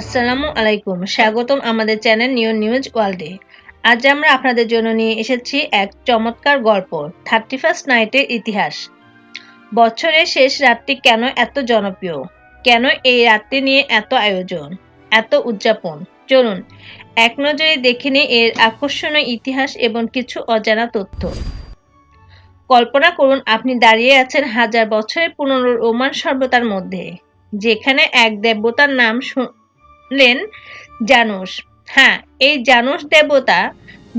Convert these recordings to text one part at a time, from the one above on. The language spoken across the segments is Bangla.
আসসালামু আলাইকুম, স্বাগতম আমাদের চ্যানেল নিউজ ওয়ার্ল্ডে। আজ আমরা আপনাদের জন্য নিয়ে এসেছি এক চমৎকার গল্প, 31st নাইটের ইতিহাস। বছরের শেষ রাতটি কেন এত জনপ্রিয়, কেন এই রাতটি নিয়ে এত আয়োজন, এত উদযাপন? চলুন এক নজরে দেখে নিই এর আকর্ষণীয় ইতিহাস এবং কিছু অজানা তথ্য। কল্পনা করুন আপনি দাঁড়িয়ে আছেন হাজার বছরের পুরনো রোমান সভ্যতার মধ্যে, যেখানে এক দেবতার নাম শুনলেন, জানুস। হ্যাঁ, এই জানুস দেবতা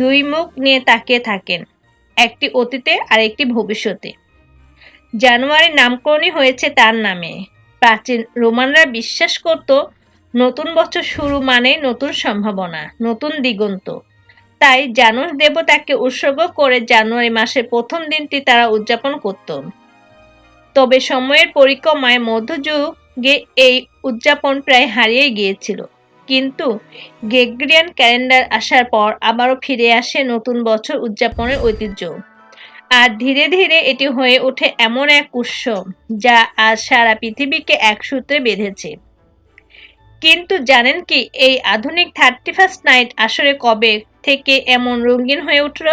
দুই মুখ নিয়ে তাকিয়ে থাকেন, একটি অতীতে আর একটি ভবিষ্যতে। জানুয়ারি নামকরণই হয়েছে তার নামে। প্রাচীন রোমানরা বিশ্বাস করত নতুন বছর শুরু মানে নতুন সম্ভাবনা, নতুন দিগন্ত। তাই জানুস দেবতাকে উৎসর্গ করে জানুয়ারি মাসের প্রথম দিনটি তারা উদযাপন করত। তবে সময়ের পরিক্রমায় মধ্যযুগে এই উদযাপন প্রায় হারিয়ে গিয়েছিল, কিন্তু গ্রেগরিয়ান ক্যালেন্ডার আসার পর আবারও ফিরে আসে নতুন বছর উদযাপনের ঐতিহ্য। আর ধীরে ধীরে এটি হয়ে ওঠে এমন এক উৎসব যা আজ সারা পৃথিবীকে এক সূত্রে বেঁধেছে। কিন্তু জানেন কি, এই আধুনিক 31st নাইট আসলে কবে থেকে এমন রঙিন হয়ে উঠল?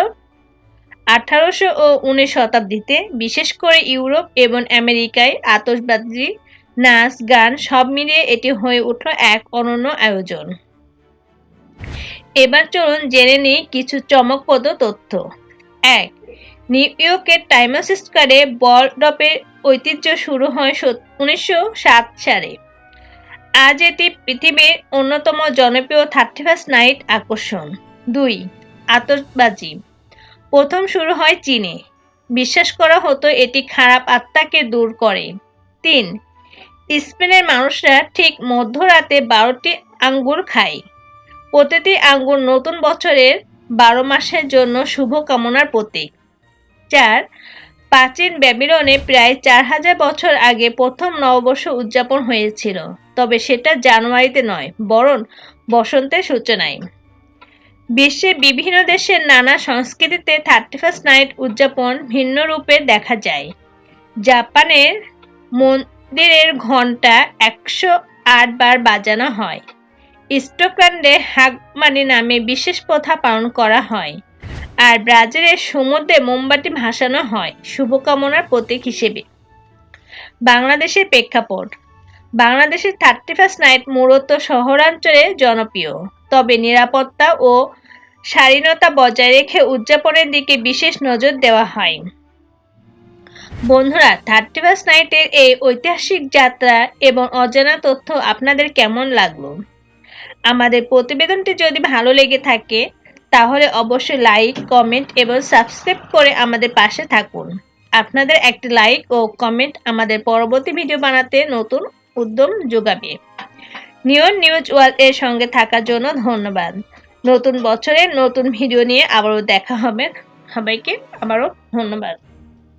1800 ও 19 শতাব্দীতে, বিশেষ করে ইউরোপ এবং আমেরিকায় আতশবাজি, নাচ, গান সব মিলিয়ে এটি হয়ে উঠল এক অনন্য আয়োজন। এবার চলুন জেনে নিই কিছু চমকপ্রদ তথ্য। 1. নিউ ইয়র্কের টাইমস স্কোয়ারে বল ড্রপের ঐতিহ্য শুরু হয় 1907 সালে। আজ এটি পৃথিবীর অন্যতম জনপ্রিয় 31st নাইট আকর্ষণ। 2. আতশবাজি প্রথম শুরু হয় চীনে। বিশ্বাস করা হতো এটি খারাপ আত্মাকে দূর করে। 3. স্পেনের মানুষরা ঠিক মধ্যরাতে 12টি আঙ্গুর খায়। প্রতিটি আঙ্গুর নতুন বছরের 12 মাসের জন্য শুভ কামনার প্রতীক। 4. প্রাচীন ব্যাবিলনে প্রায় 4000 বছর আগে প্রথম নববর্ষ উদযাপন হয়েছিল, তবে সেটা জানুয়ারিতে নয়, বরং বসন্তের সূচনায়। বিশ্বের বিভিন্ন দেশের নানা সংস্কৃতিতে 31st নাইট উদযাপন ভিন্ন রূপে দেখা যায়। জাপানের মন্দিরের ঘণ্টা 108 বার বাজানো হয়। স্কটল্যান্ডে হাগমানি নামে বিশেষ প্রথা পালন করা হয়। আর ব্রাজিলের সমুদ্রে মোমবাতি ভাসানো হয় শুভকামনার প্রতীক হিসেবে। বাংলাদেশের প্রেক্ষাপট। বাংলাদেশের 31st নাইট মূলত শহরাঞ্চলে জনপ্রিয়, তবে নিরাপত্তা ও শালীনতা বজায় রেখে উদযাপনের দিকে বিশেষ নজর দেওয়া হয়। বন্ধুরা, 31st নাইটের এই ঐতিহাসিক যাত্রা এবং অজানা তথ্য আপনাদের কেমন লাগলো? আমাদের প্রতিবেদনটি যদি ভালো লেগে থাকে তাহলে অবশ্যই লাইক, কমেন্ট এবং সাবস্ক্রাইব করে আমাদের পাশে থাকুন। আপনাদের একটি লাইক ও কমেন্ট আমাদের পরবর্তী ভিডিও বানাতে নতুন উদ্যম যোগাবে। নিউজ ওয়ার্ল্ড এর সঙ্গে থাকার জন্য ধন্যবাদ। নতুন বছরের নতুন ভিডিও নিয়ে আবারও দেখা হবে। সবাইকে আবারও ধন্যবাদ।